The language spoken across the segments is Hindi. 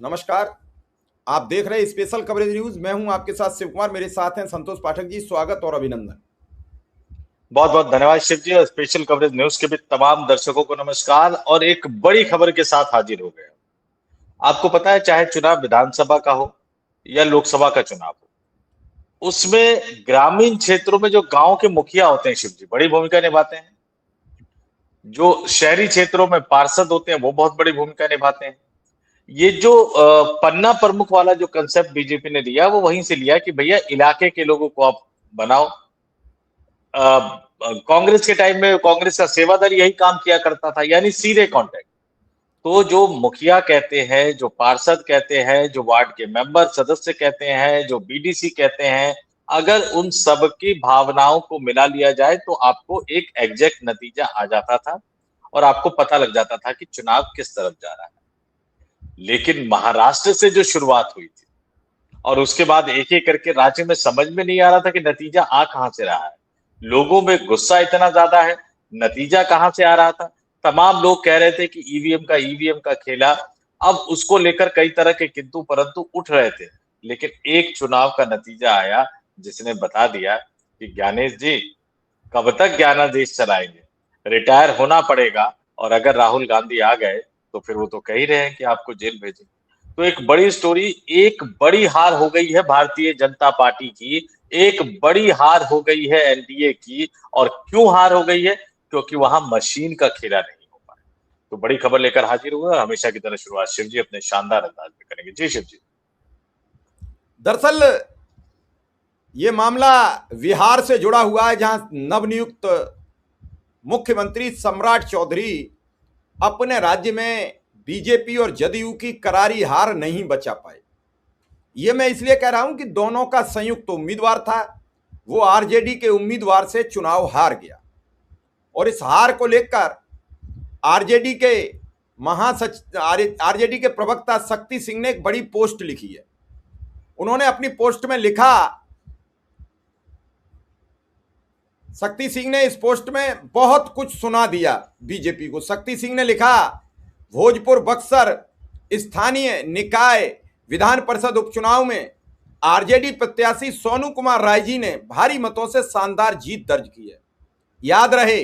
नमस्कार। आप देख रहे हैं स्पेशल कवरेज न्यूज। मैं हूं आपके साथ शिव कुमार। मेरे साथ हैं संतोष पाठक जी। स्वागत और अभिनंदन। बहुत बहुत धन्यवाद शिव जी। और स्पेशल कवरेज न्यूज के भी तमाम दर्शकों को नमस्कार। और एक बड़ी खबर के साथ हाजिर हो गए। आपको पता है, चाहे चुनाव विधानसभा का हो या लोकसभा का चुनाव हो, उसमें ग्रामीण क्षेत्रों में जो गांव के मुखिया होते हैं शिव जी, बड़ी भूमिका निभाते हैं। जो शहरी क्षेत्रों में पार्षद होते हैं वो बहुत बड़ी भूमिका निभाते हैं। ये जो पन्ना प्रमुख वाला जो कंसेप्ट बीजेपी ने लिया, वो वहीं से लिया कि भैया इलाके के लोगों को आप बनाओ। कांग्रेस के टाइम में कांग्रेस का सेवा दल यही काम किया करता था, यानी सीधे कांटेक्ट। तो जो मुखिया कहते हैं, जो पार्षद कहते हैं, जो वार्ड के मेंबर सदस्य कहते हैं, जो बीडीसी कहते हैं, अगर उन सब की भावनाओं को मिला लिया जाए तो आपको एक एग्जैक्ट नतीजा आ जाता था और आपको पता लग जाता था कि चुनाव किस तरफ जा रहा है। लेकिन महाराष्ट्र से जो शुरुआत हुई थी और उसके बाद एक एक करके राज्य में, समझ में नहीं आ रहा था कि नतीजा आ कहां से रहा है। लोगों में गुस्सा इतना ज्यादा है, नतीजा कहां से आ रहा था। तमाम लोग कह रहे थे कि ईवीएम का खेला। अब उसको लेकर कई तरह के किंतु परंतु उठ रहे थे। लेकिन एक चुनाव का नतीजा आया जिसने बता दिया कि ज्ञानेश जी, कब तक ज्ञानादेश चलाएंगे, रिटायर होना पड़ेगा। और अगर राहुल गांधी आ गए तो फिर वो तो कह ही रहे हैं कि आपको जेल भेजें। तो एक बड़ी स्टोरी, एक बड़ी हार हो गई है भारतीय जनता पार्टी की, एक बड़ी हार हो गई है एनडीए की। और क्यों हार हो गई है? क्योंकि वहां मशीन का खेला नहीं हो पाया। तो बड़ी खबर लेकर हाजिर हुआ। हमेशा की तरह शुरुआत शिव जी अपने शानदार अंदाज में करेंगे। जी शिव जी। दरअसल ये मामला बिहार से जुड़ा हुआ है, जहां नवनियुक्त मुख्यमंत्री सम्राट चौधरी अपने राज्य में बीजेपी और जदयू की करारी हार नहीं बचा पाए। ये मैं इसलिए कह रहा हूं कि दोनों का संयुक्त उम्मीदवार था। वो आरजेडी के उम्मीदवार से चुनाव हार गया और इस हार को लेकर आरजेडी के आरजेडी के प्रवक्ता शक्ति सिंह ने एक बड़ी पोस्ट लिखी है। उन्होंने अपनी पोस्ट में लिखा, शक्ति सिंह ने इस पोस्ट में बहुत कुछ सुना दिया बीजेपी को। शक्ति सिंह ने लिखा, भोजपुर बक्सर स्थानीय निकाय विधान परिषद उपचुनाव में आरजेडी प्रत्याशी सोनू कुमार राय जी ने भारी मतों से शानदार जीत दर्ज की है। याद रहे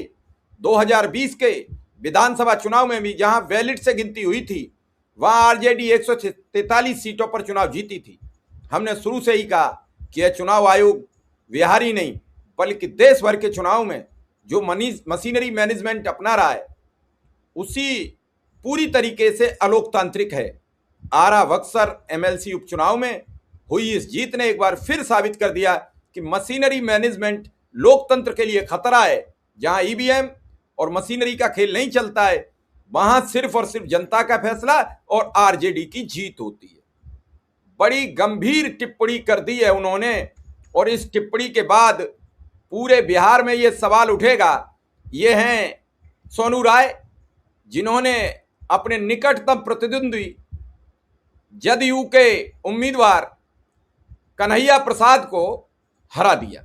2020 के विधानसभा चुनाव में भी जहां वैलिड से गिनती हुई थी, वहां आरजेडी 143 सीटों पर चुनाव जीती थी। हमने शुरू से ही कहा कि यह चुनाव आयोग बिहार ही नहीं बल्कि देश भर के चुनाव में जो मशीनरी मैनेजमेंट अपना रहा है उसी पूरी तरीके से अलोकतांत्रिक है। आरा बक्सर एमएलसी उपचुनाव में हुई इस जीत ने एक बार फिर साबित कर दिया कि मशीनरी मैनेजमेंट लोकतंत्र के लिए खतरा है। जहां ईवीएम और मशीनरी का खेल नहीं चलता है, वहां सिर्फ और सिर्फ जनता का फैसला और आरजेडी की जीत होती है। बड़ी गंभीर टिप्पणी कर दी है उन्होंने। और इस टिप्पणी के बाद पूरे बिहार में यह सवाल उठेगा। ये हैं सोनू राय, जिन्होंने अपने निकटतम प्रतिद्वंदी जदयू के उम्मीदवार कन्हैया प्रसाद को हरा दिया।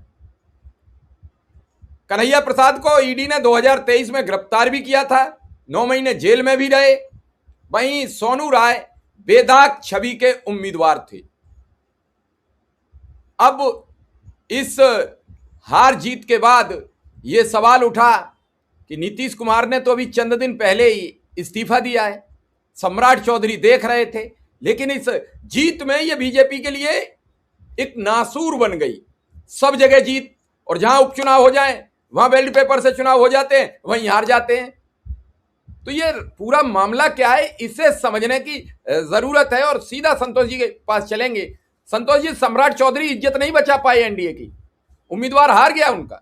कन्हैया प्रसाद को ईडी ने 2023 में गिरफ्तार भी किया था, 9 महीने जेल में भी रहे। वहीं सोनू राय बेदाग छवि के उम्मीदवार थे। अब इस हार जीत के बाद यह सवाल उठा कि नीतीश कुमार ने तो अभी चंद दिन पहले ही इस्तीफा दिया है, सम्राट चौधरी देख रहे थे, लेकिन इस जीत में यह बीजेपी के लिए एक नासूर बन गई। सब जगह जीत, और जहां उपचुनाव हो जाए वहां बैलेट पेपर से चुनाव हो जाते हैं, वहीं हार जाते हैं। तो ये पूरा मामला क्या है, इसे समझने की जरूरत है। और सीधा संतोष जी के पास चलेंगे। संतोष जी, सम्राट चौधरी इज्जत नहीं बचा पाए एनडीए की, उम्मीदवार हार गया उनका,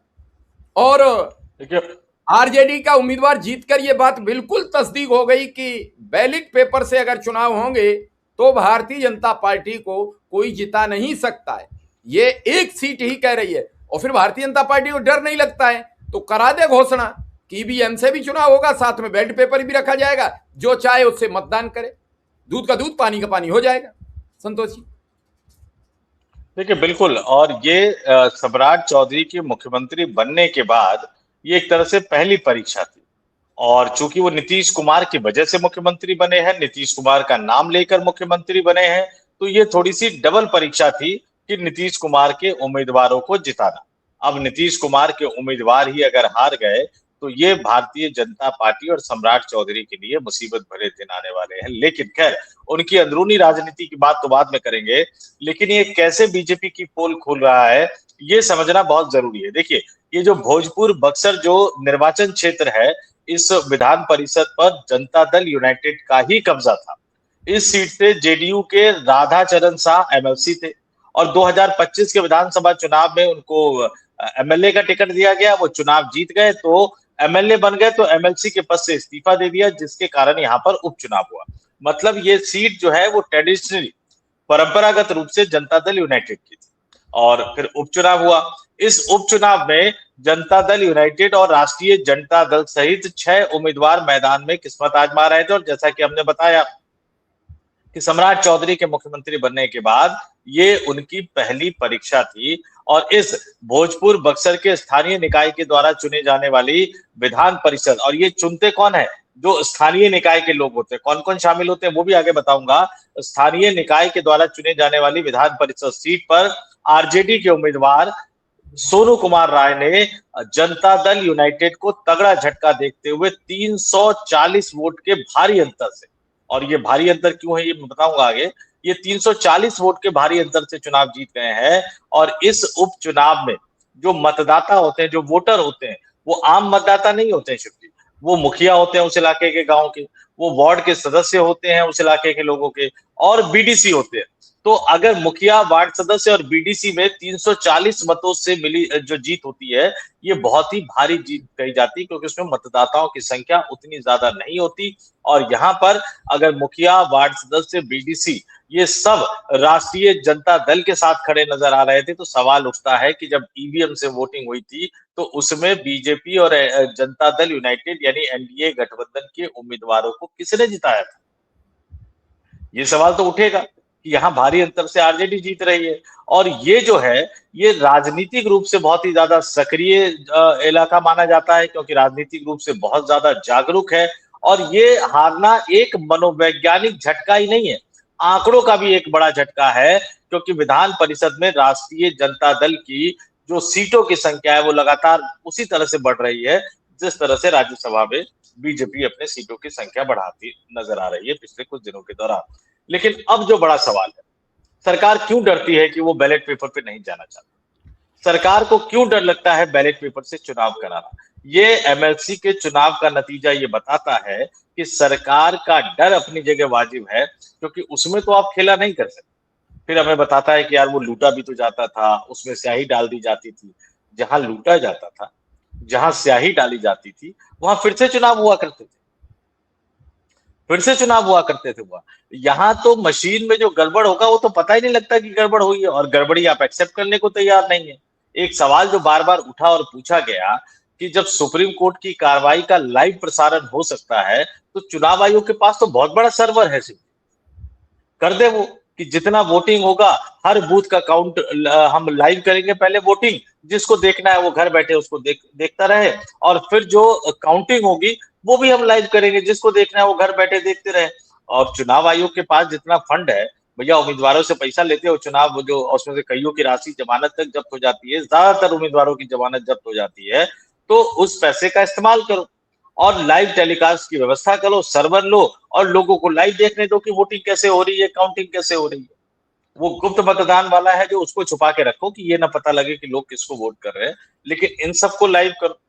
और आरजेडी का उम्मीदवार जीतकर यह बात बिल्कुल तस्दीक हो गई कि बैलेट पेपर से अगर चुनाव होंगे तो भारतीय जनता पार्टी को कोई जिता नहीं सकता है। ये एक सीट ही कह रही है, और फिर भारतीय जनता पार्टी को डर नहीं लगता है तो करा दे घोषणा कि ईवीएम से भी चुनाव होगा, साथ में बैलेट पेपर भी रखा जाएगा, जो चाहे उससे मतदान करे, दूध का दूध पानी का पानी हो जाएगा। संतोष जी। देखिए बिल्कुल। और ये सम्राट चौधरी के मुख्यमंत्री बनने के बाद ये एक तरह से पहली परीक्षा थी। और चूंकि वो नीतीश कुमार की वजह से मुख्यमंत्री बने हैं, नीतीश कुमार का नाम लेकर मुख्यमंत्री बने हैं, तो ये थोड़ी सी डबल परीक्षा थी कि नीतीश कुमार के उम्मीदवारों को जिताना। अब नीतीश कुमार के उम्मीदवार ही अगर हार गए तो ये भारतीय जनता पार्टी और सम्राट चौधरी के लिए मुसीबत भरे दिन आने वाले हैं। लेकिन खैर, उनकी अंदरूनी राजनीति की बात तो बाद में करेंगे, लेकिन ये कैसे बीजेपी की पोल खुल रहा है ये समझना बहुत जरूरी है। देखिए, ये जो भोजपुर बक्सर जो निर्वाचन क्षेत्र है, इस विधान परिषद पर जनता दल यूनाइटेड का ही कब्जा था। इस सीट से जेडीयू के राधाचरण शाह एमएलसी थे और 2025 के विधानसभा चुनाव में उनको एमएलए का टिकट दिया गया, वो चुनाव जीत गए तो एमएलए बन गए, तो एमएलसी के पद से इस्तीफा दे दिया, जिसके कारण यहाँ पर उपचुनाव हुआ। मतलब ये सीट जो है वो ट्रेडिशनली परंपरागत रूप से जनता दल यूनाइटेड की थी और फिर उपचुनाव हुआ। इस उपचुनाव में जनता दल यूनाइटेड और राष्ट्रीय जनता दल सहित 6 उम्मीदवार मैदान में किस्मत आजमा रहे थे और जैसा कि हमने बताया कि सम्राट चौधरी के मुख्यमंत्री बनने के बाद ये उनकी पहली परीक्षा थी और इस भोजपुर बक्सर के स्थानीय निकाय के द्वारा चुने जाने वाली विधान परिषद, और ये चुनते कौन है, जो स्थानीय निकाय के लोग होते हैं, कौन कौन शामिल होते हैं वो भी आगे बताऊंगा। स्थानीय निकाय के द्वारा चुने जाने वाली विधान परिषद सीट पर आरजेडी के उम्मीदवार सोनू कुमार राय ने जनता दल यूनाइटेड को तगड़ा झटका देखते हुए 340 वोट के भारी अंतर से, और ये भारी अंतर क्यों है ये मैं बताऊंगा आगे, ये 340 वोट के भारी अंतर से चुनाव जीत गए हैं। और इस उपचुनाव में जो मतदाता होते हैं, जो वोटर होते हैं, वो आम मतदाता नहीं होते हैं शिवजी, वो मुखिया होते हैं उस इलाके के, गांव के, वो वार्ड के सदस्य होते हैं उस इलाके के लोगों के, और बीडीसी होते हैं। तो अगर मुखिया, वार्ड सदस्य और बीडीसी में 340 मतों से मिली जो जीत होती है, ये बहुत ही भारी जीत कही जाती है, क्योंकि उसमें मतदाताओं की संख्या उतनी ज्यादा नहीं होती। और यहाँ पर अगर मुखिया, वार्ड सदस्य, बीडीसी ये सब राष्ट्रीय जनता दल के साथ खड़े नजर आ रहे थे, तो सवाल उठता है कि जब ईवीएम से वोटिंग हुई थी तो उसमें बीजेपी और जनता दल यूनाइटेड यानी एनडीए गठबंधन के उम्मीदवारों को किसने जिताया था, ये सवाल तो उठेगा कि यहाँ भारी अंतर से आरजेडी जीत रही है। और ये जो है ये राजनीतिक रूप से बहुत ही ज्यादा सक्रिय इलाका माना जाता है, क्योंकि राजनीतिक रूप से बहुत ज्यादा जागरूक है। और ये हारना एक मनोवैज्ञानिक झटका ही नहीं है, आंकड़ों का भी एक बड़ा झटका है, क्योंकि विधान परिषद में राष्ट्रीय जनता दल की जो सीटों की संख्या है वो लगातार उसी तरह से बढ़ रही है जिस तरह से राज्यसभा में बीजेपी अपने सीटों की संख्या बढ़ाती नजर आ रही है पिछले कुछ दिनों के दौरान। लेकिन अब जो बड़ा सवाल है, सरकार क्यों डरती है कि वो बैलेट पेपर पे नहीं जाना चाहती, सरकार को क्यों डर लगता है बैलेट पेपर से चुनाव कराना। ये एमएलसी के चुनाव का नतीजा ये बताता है कि सरकार का डर अपनी जगह वाजिब है, क्योंकि उसमें तो आप खेला नहीं कर सकते। फिर हमें बताता है कि यार वो लूटा भी तो जाता था, उसमें स्याही डाल दी जाती थी, जहां लूटा जाता था, जहां स्याही डाली जाती थी, वहां फिर से चुनाव हुआ करते थे, फिर से चुनाव हुआ करते थे। वहां यहाँ तो मशीन में जो गड़बड़ होगा वो तो पता ही नहीं लगता कि गड़बड़ हुई है, और गड़बड़ी आप एक्सेप्ट करने को तैयार नहीं है। एक सवाल जो बार बार उठा और पूछा गया कि जब सुप्रीम कोर्ट की कार्रवाई का लाइव प्रसारण हो सकता है तो चुनाव आयोग के पास तो बहुत बड़ा सर्वर है, कर दे वो कि जितना वोटिंग होगा हर बूथ का काउंट हम लाइव करेंगे, पहले वोटिंग, जिसको देखना है वो घर बैठे उसको देखता रहे, और फिर जो काउंटिंग होगी वो भी हम लाइव करेंगे, जिसको देखना है वो घर बैठे देखते रहे। और चुनाव आयोग के पास जितना फंड है, भैया उम्मीदवारों से पैसा लेते हो, चुनाव जो उसमें से कईयों की राशि जमानत तक जब्त हो जाती है, ज्यादातर उम्मीदवारों की जमानत जब्त हो जाती है, तो उस पैसे का इस्तेमाल करो और लाइव टेलीकास्ट की व्यवस्था करो, सर्वर लो और लोगों को लाइव देखने दो कि वोटिंग कैसे हो रही है, काउंटिंग कैसे हो रही है। वो गुप्त मतदान वाला है जो उसको छुपा के रखो कि ये ना पता लगे कि लोग किसको वोट कर रहे हैं, लेकिन इन सबको लाइव करो।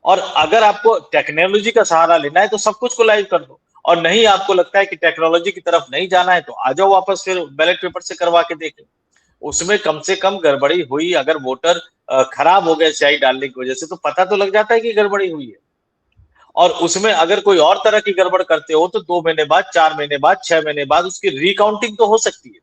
और अगर आपको टेक्नोलॉजी का सहारा लेना है तो सब कुछ को लाइव कर दो, और नहीं आपको लगता है कि टेक्नोलॉजी की तरफ नहीं जाना है तो आ जाओ वापस, फिर बैलेट पेपर से करवा के देखें। उसमें कम से कम गड़बड़ी हुई, अगर वोटर खराब हो गए स्याही डालने की वजह से, तो पता तो लग जाता है कि गड़बड़ी हुई है। और उसमें अगर कोई और तरह की गड़बड़ करते हो तो 2 महीने बाद, 4 महीने बाद, 6 महीने बाद उसकी रिकाउंटिंग तो हो सकती है।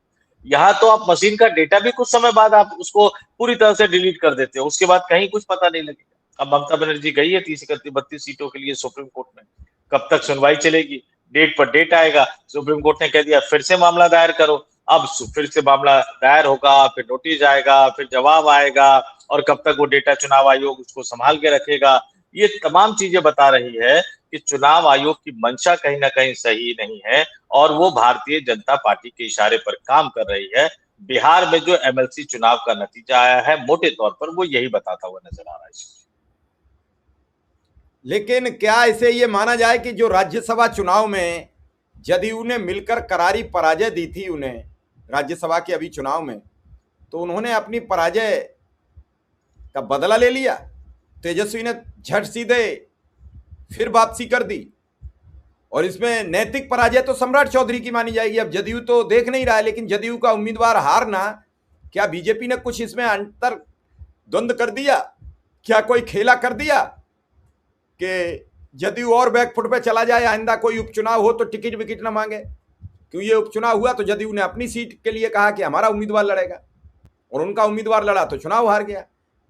यहाँ तो आप मशीन का डेटा भी कुछ समय बाद आप उसको पूरी तरह से डिलीट कर देते हो, उसके बाद कहीं कुछ पता नहीं लगेगा। अब ममता बनर्जी गई है 30, 31, 32 सीटों के लिए सुप्रीम कोर्ट में, कब तक सुनवाई चलेगी, डेट पर डेट आएगा, सुप्रीम कोर्ट ने कह दिया फिर से मामला दायर करो। अब फिर से मामला दायर होगा, फिर नोटिस आएगा, फिर जवाब आएगा, और कब तक वो डेटा चुनाव आयोग उसको संभाल के रखेगा, ये तमाम चीजें बता रही है कि चुनाव आयोग की मंशा कहीं ना कहीं सही नहीं है और वो भारतीय जनता पार्टी के इशारे पर काम कर रही है। बिहार में जो एमएलसी चुनाव का नतीजा आया है, मोटे तौर पर वो यही बताता हुआ नजर आ रहा है। लेकिन क्या इसे ये माना जाए कि जो राज्यसभा चुनाव में जदयू ने मिलकर करारी पराजय दी थी उन्हें राज्यसभा के अभी चुनाव में, तो उन्होंने अपनी पराजय का बदला ले लिया। तेजस्वी ने झट सीधे फिर वापसी कर दी और इसमें नैतिक पराजय तो सम्राट चौधरी की मानी जाएगी। अब जदयू तो देख नहीं रहा है, लेकिन जदयू का उम्मीदवार हारना, क्या बीजेपी ने कुछ इसमें अंतर द्वंद कर दिया? क्या कोई खेला कर दिया कि जदयू और बैकफुट पे चला जाए, आइंदा कोई उपचुनाव हो तो टिकट विकेट ना मांगे? क्यों ये उपचुनाव हुआ तो जदयू ने अपनी सीट के लिए कहा कि हमारा उम्मीदवार लड़ेगा और उनका उम्मीदवार लड़ा तो चुनाव हार गया।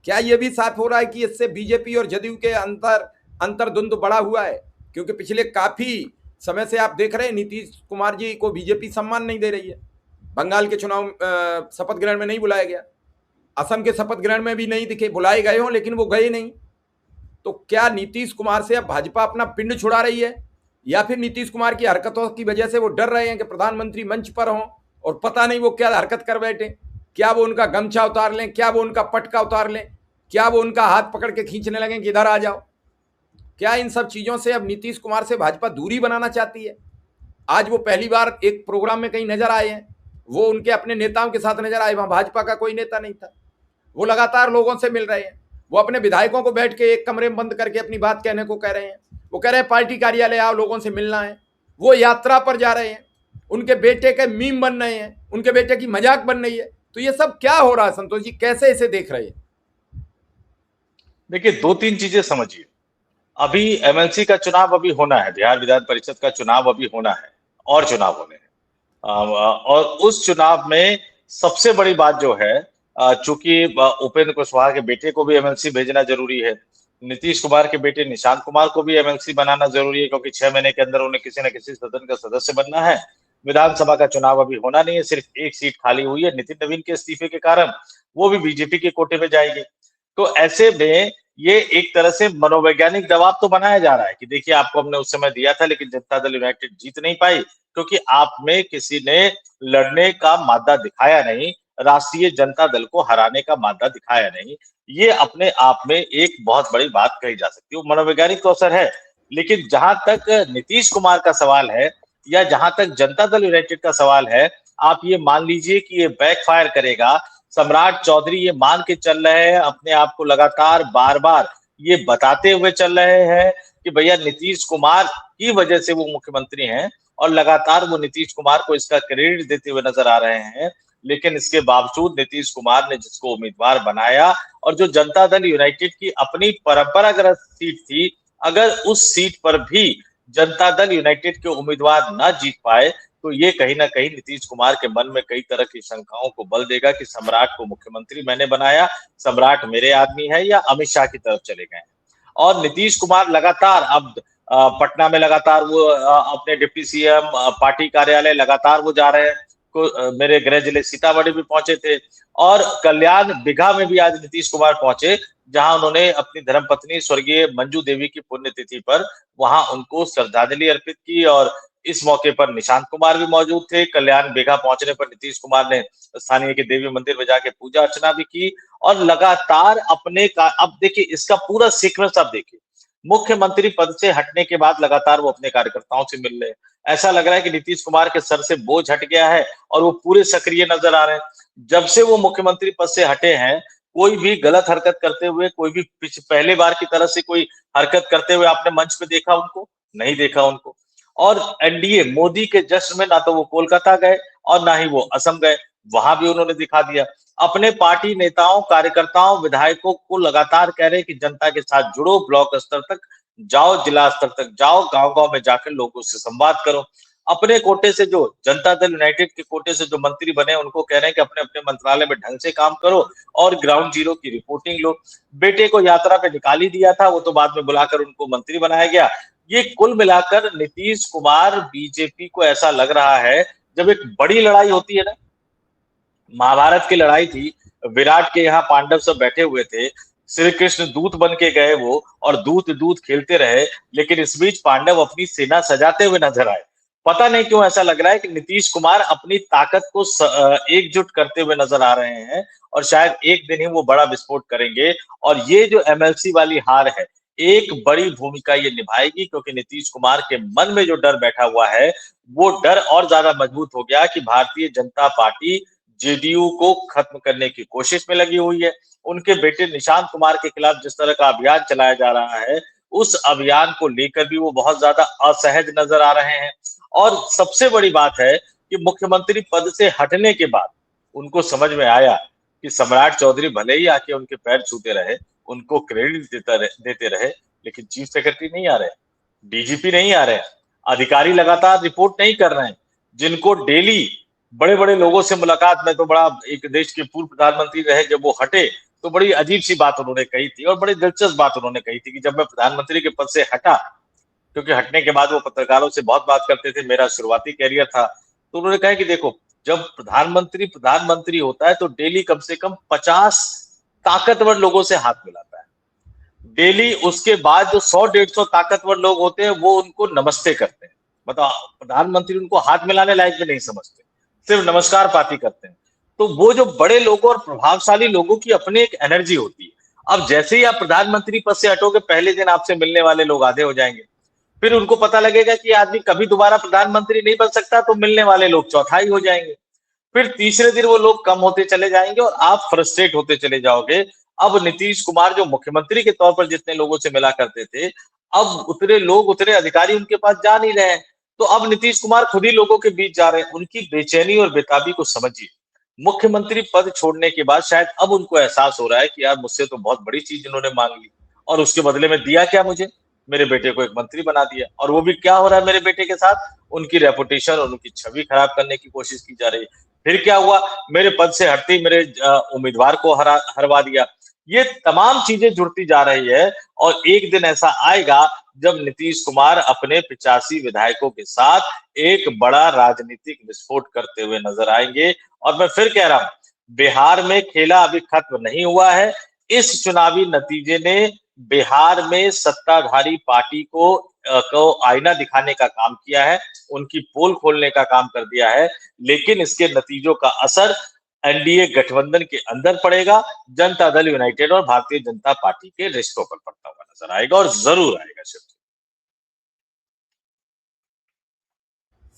क्या ये भी साफ हो रहा है कि इससे बीजेपी और जदयू के अंतर्द्वंद बढ़ा हुआ है? क्योंकि पिछले काफी समय से आप देख रहे हैं नीतीश कुमार जी को बीजेपी सम्मान नहीं दे रही है। बंगाल के चुनाव शपथ ग्रहण में नहीं बुलाया गया, असम के शपथ ग्रहण में भी नहीं दिखे, बुलाए गए हों लेकिन वो गए नहीं। तो क्या नीतीश कुमार से अब भाजपा अपना पिंड छुड़ा रही है, या फिर नीतीश कुमार की हरकतों की वजह से वो डर रहे हैं कि प्रधानमंत्री मंच पर हों और पता नहीं वो क्या हरकत कर बैठे? क्या वो उनका गमछा उतार लें, क्या वो उनका पटका उतार लें, क्या वो उनका हाथ पकड़ के खींचने लगें कि इधर आ जाओ? क्या इन सब चीजों से अब नीतीश कुमार से भाजपा दूरी बनाना चाहती है? आज वो पहली बार एक प्रोग्राम में कहीं नजर आए हैं, वो उनके अपने नेताओं के साथ नजर आए, वहां भाजपा का कोई नेता नहीं था। वो लगातार लोगों से मिल रहे हैं, वो अपने विधायकों को बैठ के एक कमरे में बंद करके अपनी बात कहने को कह रहे हैं। वो कह रहे हैं पार्टी कार्यालय आओ, लोगों से मिलना है। वो यात्रा पर जा रहे हैं, उनके बेटे के मीम बन रहे हैं, उनके बेटे की मजाक बन रही है। तो ये सब क्या हो रहा है संतोष जी, कैसे इसे देख रहे हैं? देखिए, दो तीन चीजें समझिए। अभी एमएलसी का चुनाव अभी होना है, बिहार विधान परिषद का चुनाव अभी होना है और चुनाव होने हैं। और उस चुनाव में सबसे बड़ी बात जो है, चूंकि उपेंद्र कुशवाहा के बेटे को भी एमएलसी भेजना जरूरी है, नीतीश कुमार के बेटे निशांत कुमार को भी एमएलसी बनाना जरूरी है, क्योंकि 6 महीने के अंदर उन्हें किसी न किसी सदन का सदस्य बनना है। विधानसभा का चुनाव अभी होना नहीं है, सिर्फ एक सीट खाली हुई है नितिन नवीन के इस्तीफे के कारण, वो भी बीजेपी के कोटे में जाएगी। तो ऐसे में ये एक तरह से मनोवैज्ञानिक दबाव तो बनाया जा रहा है कि देखिए आपको हमने उस समय दिया था, लेकिन जनता दल यूनाइटेड जीत नहीं पाई क्योंकि आप में किसी ने लड़ने का मादा दिखाया नहीं, राष्ट्रीय जनता दल को हराने का मादा दिखाया नहीं। ये अपने आप में एक बहुत बड़ी बात कही जा सकती है, वो मनोवैज्ञानिक तो असर है। लेकिन जहां तक नीतीश कुमार का सवाल है या जहां तक जनता दल यूनाइटेड का सवाल है, आप ये मान लीजिए कि ये बैकफायर करेगा। सम्राट चौधरी ये मान के चल रहे हैं, अपने आप को लगातार बार बार ये बताते हुए चल रहे हैं कि भैया नीतीश कुमार की वजह से वो मुख्यमंत्री हैं, और लगातार वो नीतीश कुमार को इसका क्रेडिट देते हुए नजर आ रहे हैं। लेकिन इसके बावजूद नीतीश कुमार ने जिसको उम्मीदवार बनाया, और जो जनता दल यूनाइटेड की अपनी परंपरागत सीट थी, अगर उस सीट पर भी जनता दल यूनाइटेड के उम्मीदवार न जीत पाए, तो ये कहीं ना कहीं नीतीश कुमार के मन में कई तरह की शंकाओं को बल देगा कि सम्राट को मुख्यमंत्री मैंने बनाया, सम्राट मेरे आदमी है, या अमित शाह की तरफ चले गए। और नीतीश कुमार लगातार अब पटना में लगातार वो अपने डिप्टी सीएम पार्टी कार्यालय लगातार वो जा रहे हैं। मेरे गृह जिले सीतामढ़ी भी पहुंचे थे, और कल्याण बिघा में भी आज नीतीश कुमार पहुंचे, जहां उन्होंने अपनी धर्मपत्नी स्वर्गीय मंजू देवी की पुण्यतिथि पर वहां उनको श्रद्धांजलि अर्पित की। और इस मौके पर निशांत कुमार भी मौजूद थे। कल्याण बिघा पहुंचने पर नीतीश कुमार ने स्थानीय के देवी मंदिर में जाके पूजा अर्चना भी की, और लगातार अपने का, अब देखिए इसका पूरा सीक्वेंस आप देखिए, मुख्यमंत्री पद से हटने के बाद लगातार वो अपने कार्यकर्ताओं से मिल रहे हैं। ऐसा लग रहा है कि नीतीश कुमार के सर से बोझ हट गया है और वो पूरे सक्रिय नजर आ रहे हैं। जब से वो मुख्यमंत्री पद से हटे हैं, कोई भी गलत हरकत करते हुए, कोई भी पहले बार की तरह से कोई हरकत करते हुए आपने मंच पे देखा उनको? नहीं देखा उनको। और एनडीए मोदी के जश्न में ना तो वो कोलकाता गए और ना ही वो असम गए, वहां भी उन्होंने दिखा दिया। अपने पार्टी नेताओं, कार्यकर्ताओं, विधायकों को लगातार कह रहे हैं कि जनता के साथ जुड़ो, ब्लॉक स्तर तक जाओ, जिला स्तर तक जाओ, गांव गांव में जाकर लोगों से संवाद करो। अपने कोटे से जो जनता दल यूनाइटेड के कोटे से जो मंत्री बने, उनको कह रहे हैं कि अपने अपने मंत्रालय में ढंग से काम करो और ग्राउंड जीरो की रिपोर्टिंग लो। बेटे को यात्रा पे निकाल ही दिया था, वो तो बाद में बुलाकर उनको मंत्री बनाया गया। ये कुल मिलाकर नीतीश कुमार, बीजेपी को ऐसा लग रहा है, जब एक बड़ी लड़ाई होती है ना, महाभारत की लड़ाई थी, विराट के यहाँ पांडव सब बैठे हुए थे, श्री कृष्ण दूत बन के गए वो, और दूत दूत खेलते रहे, लेकिन इस बीच पांडव अपनी सेना सजाते हुए नजर आए। पता नहीं क्यों ऐसा लग रहा है कि नीतीश कुमार अपनी ताकत को एकजुट करते हुए नजर आ रहे हैं, और शायद एक दिन ही वो बड़ा विस्फोट करेंगे। और ये जो एमएलसी वाली हार है, एक बड़ी भूमिका ये निभाएगी, क्योंकि नीतीश कुमार के मन में जो डर बैठा हुआ है, वो डर और ज्यादा मजबूत हो गया कि भारतीय जनता पार्टी जेडीयू को खत्म करने की कोशिश में लगी हुई है। उनके बेटे निशांत कुमार के खिलाफ जिस तरह का अभियान चलाया जा रहा है, उस अभियान को लेकर भी वो बहुत ज्यादा असहज नजर आ रहे हैं। और सबसे बड़ी बात है कि मुख्यमंत्री पद से हटने के बाद उनको समझ में आया कि सम्राट चौधरी भले ही आके उनके पैर छूते रहे, उनको क्रेडिट देते रहे, लेकिन चीफ सेक्रेटरी नहीं आ रहे, डीजीपी नहीं आ रहे, अधिकारी लगातार रिपोर्ट नहीं कर रहे हैं, जिनको डेली बड़े बड़े लोगों से मुलाकात में, तो बड़ा एक देश के पूर्व प्रधानमंत्री रहे, जब वो हटे तो बड़ी अजीब सी बात उन्होंने कही थी, और बड़ी दिलचस्प बात उन्होंने कही थी कि जब मैं प्रधानमंत्री के पद से हटा, क्योंकि हटने के बाद वो पत्रकारों से बहुत बात करते थे, मेरा शुरुआती कैरियर था, तो उन्होंने कहा कि देखो, जब प्रधानमंत्री होता है तो डेली कम से कम 50 ताकतवर लोगों से हाथ मिलाता है डेली। उसके बाद जो 100-150 ताकतवर लोग होते हैं वो उनको नमस्ते करते हैं, मतलब प्रधानमंत्री उनको हाथ मिलाने लायक भी नहीं समझते, सिर्फ नमस्कार पाती करते हैं। तो वो जो बड़े लोगों और प्रभावशाली लोगों की अपनी एक एनर्जी होती है। अब जैसे ही आप प्रधानमंत्री पद से हटोगे, पहले दिन आपसे मिलने वाले लोग आधे हो जाएंगे, फिर उनको पता लगेगा कि आदमी कभी दोबारा प्रधानमंत्री नहीं बन सकता, तो मिलने वाले लोग चौथाई हो जाएंगे, फिर तीसरे दिन वो लोग कम होते चले जाएंगे और आप फ्रस्ट्रेट होते चले जाओगे। अब नीतीश कुमार जो मुख्यमंत्री के तौर पर जितने लोगों से मिला करते थे, अब उतने लोग, उतने अधिकारी उनके पास जा नहीं रहे हैं। तो अब नीतीश कुमार खुद ही लोगों के बीच जा रहे हैं। उनकी बेचैनी और बेताबी को समझिए। मुख्यमंत्री पद छोड़ने के बाद शायद अब उनको एहसास हो रहा है कि यार, मुझसे तो बहुत बड़ी चीज इन्होंने मांग ली, और उसके बदले में दिया क्या मुझे? मेरे बेटे को एक मंत्री बना दिया। और वो भी क्या हो रहा है मेरे बेटे के साथ? उनकी रेपुटेशन और उनकी छवि खराब करने की कोशिश की जा रही है। फिर क्या हुआ? मेरे पद से हटते ही मेरे उम्मीदवार को हरवा दिया। ये तमाम चीजें जुड़ती जा रही है, और एक दिन ऐसा आएगा जब नीतीश कुमार अपने 85 विधायकों के साथ एक बड़ा राजनीतिक विस्फोट करते हुए नजर आएंगे। और मैं फिर कह रहा हूं, बिहार में खेला अभी खत्म नहीं हुआ है। इस चुनावी नतीजे ने बिहार में सत्ताधारी पार्टी को आईना दिखाने का काम किया है, उनकी पोल खोलने का काम कर दिया है। लेकिन इसके नतीजों का असर एनडीए गठबंधन के अंदर पड़ेगा, जनता दल यूनाइटेड और भारतीय जनता पार्टी के रिश्तों पर पड़ता हुआ नजर आएगा, और जरूर आएगा।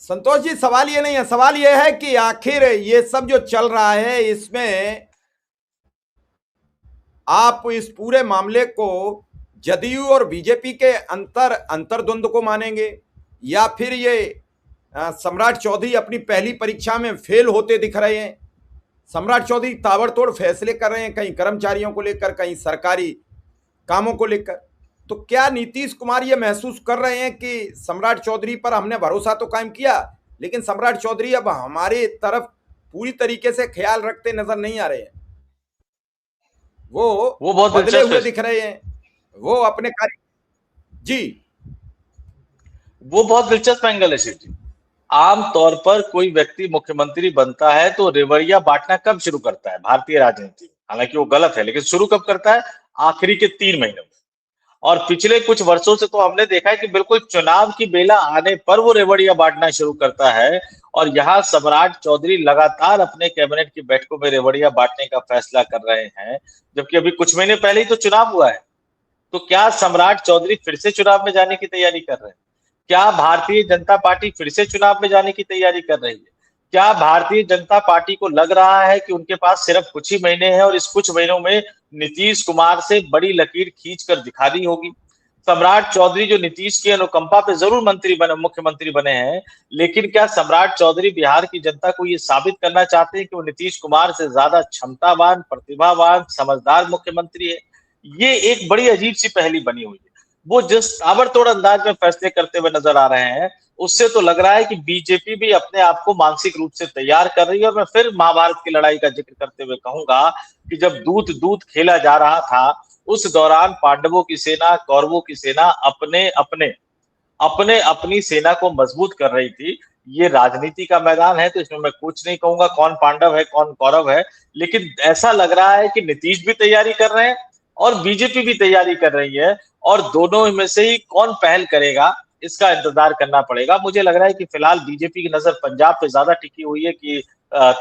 संतोष जी, सवाल ये नहीं है, सवाल ये है कि आखिर ये सब जो चल रहा है, इसमें आप इस पूरे मामले को जदयू और बीजेपी के अंतर्द्वंद को मानेंगे, या फिर ये सम्राट चौधरी अपनी पहली परीक्षा में फेल होते दिख रहे हैं? सम्राट चौधरी ताबड़तोड़ फैसले कर रहे हैं, कहीं कर्मचारियों को लेकर, कहीं सरकारी कामों को लेकर। तो क्या नीतीश कुमार ये महसूस कर रहे हैं कि सम्राट चौधरी पर हमने भरोसा तो कायम किया, लेकिन सम्राट चौधरी अब हमारे तरफ पूरी तरीके से ख्याल रखते नजर नहीं आ रहे हैं, वो बहुत बदले हुए दिख रहे हैं, वो अपने कार्य। जी, वो बहुत दिलचस्प एंगल है शिव जी। आमतौर पर कोई व्यक्ति मुख्यमंत्री बनता है तो रेवड़िया बांटना कब शुरू करता है भारतीय राजनीति में? हालांकि वो गलत है, लेकिन शुरू कब करता है? आखिरी के 3 महीनों में। और पिछले कुछ वर्षों से तो हमने देखा है कि बिल्कुल चुनाव की बेला आने पर वो रेवड़िया बांटना शुरू करता है। और यहाँ सम्राट चौधरी लगातार अपने कैबिनेट की बैठकों में रेवड़िया बांटने का फैसला कर रहे हैं, जबकि अभी कुछ महीने पहले ही तो चुनाव हुआ है। तो क्या सम्राट चौधरी फिर से चुनाव में जाने की तैयारी कर रहे हैं? क्या भारतीय जनता पार्टी फिर से चुनाव में जाने की तैयारी कर रही है? क्या भारतीय जनता पार्टी को लग रहा है कि उनके पास सिर्फ कुछ ही महीने हैं, और इस कुछ महीनों में नीतीश कुमार से बड़ी लकीर खींचकर दिखानी होगी? सम्राट चौधरी जो नीतीश की अनुकंपा पे जरूर मुख्यमंत्री बने हैं, लेकिन क्या सम्राट चौधरी बिहार की जनता को ये साबित करना चाहते हैं कि वो नीतीश कुमार से ज्यादा क्षमतावान, प्रतिभावान, समझदार मुख्यमंत्री है? ये एक बड़ी अजीब सी पहेली बनी हुई है। वो जिस ताबड़तोड़ अंदाज में फैसले करते हुए नजर आ रहे हैं, उससे तो लग रहा है कि बीजेपी भी अपने आप को मानसिक रूप से तैयार कर रही है। और मैं फिर महाभारत की लड़ाई का जिक्र करते हुए कहूंगा कि जब दूत दूत खेला जा रहा था, उस दौरान पांडवों की सेना, कौरवों की सेना अपने अपनी सेना को मजबूत कर रही थी। ये राजनीति का मैदान है, तो इसमें मैं कुछ नहीं कहूंगा कौन पांडव है कौन कौरव है, लेकिन ऐसा लग रहा है कि नीतीश भी तैयारी कर रहे हैं और बीजेपी भी तैयारी कर रही है, और दोनों में से ही कौन पहल करेगा इसका इंतजार करना पड़ेगा। मुझे लग रहा है कि फिलहाल बीजेपी की नजर पंजाब पे ज्यादा टिकी हुई है कि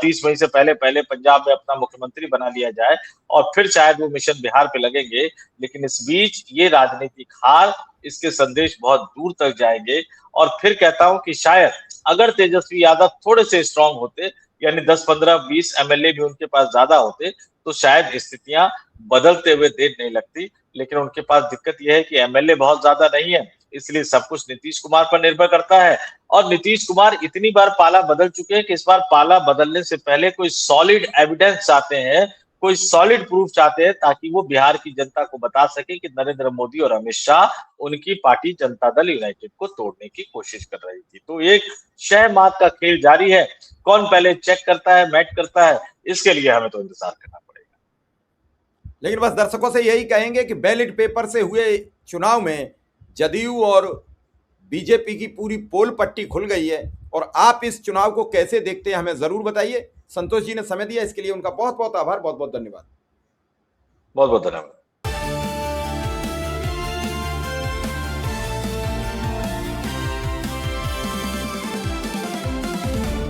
30 मई से पहले पहले पंजाब में अपना मुख्यमंत्री बना लिया जाए, और फिर शायद वो मिशन बिहार पे लगेंगे। लेकिन इस बीच ये राजनीतिक हार, इसके संदेश बहुत दूर तक जाएंगे। और फिर कहता हूं कि शायद अगर तेजस्वी यादव थोड़े से स्ट्रांग होते, यानी 10, 15, 20 एमएलए भी उनके पास ज्यादा होते, तो शायद स्थितियां बदलते हुए देर नहीं लगती। लेकिन उनके पास दिक्कत यह है कि एमएलए बहुत ज्यादा नहीं है, इसलिए सब कुछ नीतीश कुमार पर निर्भर करता है। और नीतीश कुमार इतनी बार पाला बदल चुके हैं कि इस बार पाला बदलने से पहले कोई सॉलिड एविडेंस चाहते हैं, कोई सॉलिड प्रूफ चाहते हैं, ताकि वो बिहार की जनता को बता सके कि नरेंद्र मोदी और अमित शाह उनकी पार्टी जनता दल यूनाइटेड को तोड़ने की कोशिश कर रही थी। तो एक शह मात का खेल जारी है। कौन पहले चेक करता है, मैच करता है, इसके लिए हमें तो इंतजार करना पड़ेगा। लेकिन बस दर्शकों से यही कहेंगे कि बैलेट पेपर से हुए चुनाव में जदयू और बीजेपी की पूरी पोल पट्टी खुल गई है। और आप इस चुनाव को कैसे देखते हैं हमें जरूर बताइए। संतोष जी ने समय दिया, इसके लिए उनका बहुत बहुत आभार, बहुत बहुत धन्यवाद। बहुत बहुत धन्यवाद।